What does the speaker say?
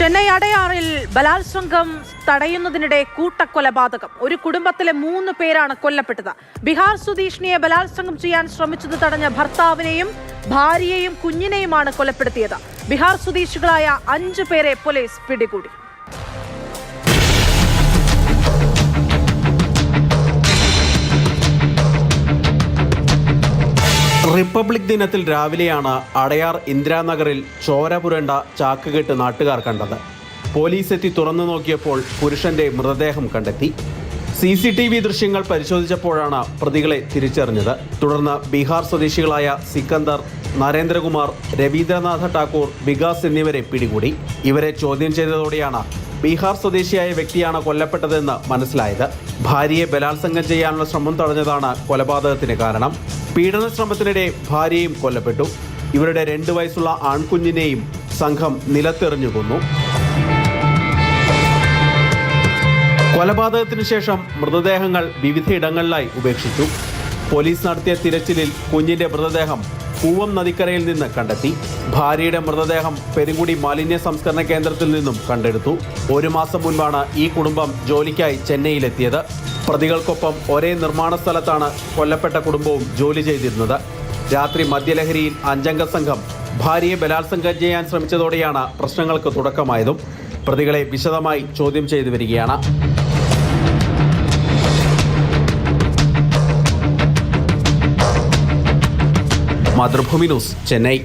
ചെന്നൈ അടയാറിൽ ബലാത്സംഗം തടയുന്നതിനിടെ കൂട്ടക്കൊലപാതകം. ഒരു കുടുംബത്തിലെ 3 പേരാണ് കൊല്ലപ്പെട്ടത്. ബീഹാർ സ്വദേശിനിയെ ബലാത്സംഗം ചെയ്യാൻ ശ്രമിച്ചത് തടഞ്ഞ ഭർത്താവിനെയും ഭാര്യയെയും കുഞ്ഞിനെയുമാണ് കൊലപ്പെടുത്തിയത്. ബീഹാർ സ്വദേശികളായ 5 പേരെ പോലീസ് പിടികൂടി. റിപ്പബ്ലിക് ദിനത്തിൽ രാവിലെയാണ് അടയാർ ഇന്ദിരാനഗറിൽ ചോര പുരണ്ട ചാക്കുകെട്ട് നാട്ടുകാർ കണ്ടത്. പോലീസ് എത്തി തുറന്നു നോക്കിയപ്പോൾ പുരുഷന്റെ മൃതദേഹം കണ്ടെത്തി. CCTV ദൃശ്യങ്ങൾ പരിശോധിച്ചപ്പോഴാണ് പ്രതികളെ തിരിച്ചറിഞ്ഞത്. തുടർന്ന് ബീഹാർ സ്വദേശികളായ സിക്കന്ദർ, നരേന്ദ്രകുമാർ, രവീന്ദ്രനാഥ ഠാക്കൂർ, വികാസ് എന്നിവരെ പിടികൂടി. ഇവരെ ചോദ്യം ചെയ്തതോടെയാണ് ബീഹാർ സ്വദേശിയായ വ്യക്തിയാണ് കൊല്ലപ്പെട്ടതെന്ന് മനസ്സിലായത്. ഭാര്യയെ ബലാത്സംഗം ചെയ്യാനുള്ള ശ്രമം തടഞ്ഞതാണ് കൊലപാതകത്തിന് കാരണം. പീഡന ശ്രമത്തിനിടെ ഭാര്യയും കൊല്ലപ്പെട്ടു. ഇവരുടെ 2 വയസ്സുള്ള ആൺകുഞ്ഞിനെയും സംഘം നിലത്തെറിഞ്ഞു കൊന്നു. കൊലപാതകത്തിനു ശേഷം മൃതദേഹങ്ങൾ വിവിധയിടങ്ങളിലായി ഉപേക്ഷിച്ചു. പോലീസ് നടത്തിയ തിരച്ചിലിൽ കുഞ്ഞിന്റെ മൃതദേഹം കൂവം നദിക്കരയിൽ നിന്ന് കണ്ടെത്തി. ഭാര്യയുടെ മൃതദേഹം പെരുങ്കുടി മാലിന്യ സംസ്കരണ കേന്ദ്രത്തിൽ നിന്നും കണ്ടെടുത്തു. 1 മാസം മുൻപാണ് ഈ കുടുംബം ജോലിക്കായി ചെന്നൈയിലെത്തിയത്. പ്രതികൾക്കൊപ്പം ഒരേ നിർമ്മാണ സ്ഥലത്താണ് കൊല്ലപ്പെട്ട കുടുംബവും ജോലി ചെയ്തിരുന്നത്. രാത്രി മദ്യലഹരിയിൽ 5-അംഗ സംഘം ഭാര്യയെ ബലാത്സംഗം ചെയ്യാൻ ശ്രമിച്ചതോടെയാണ് പ്രശ്നങ്ങൾക്ക് തുടക്കമായതും. പ്രതികളെ വിശദമായി ചോദ്യം ചെയ്തു വരികയാണ്. മാതൃഭൂമി ന്യൂസ്, ചെന്നൈ.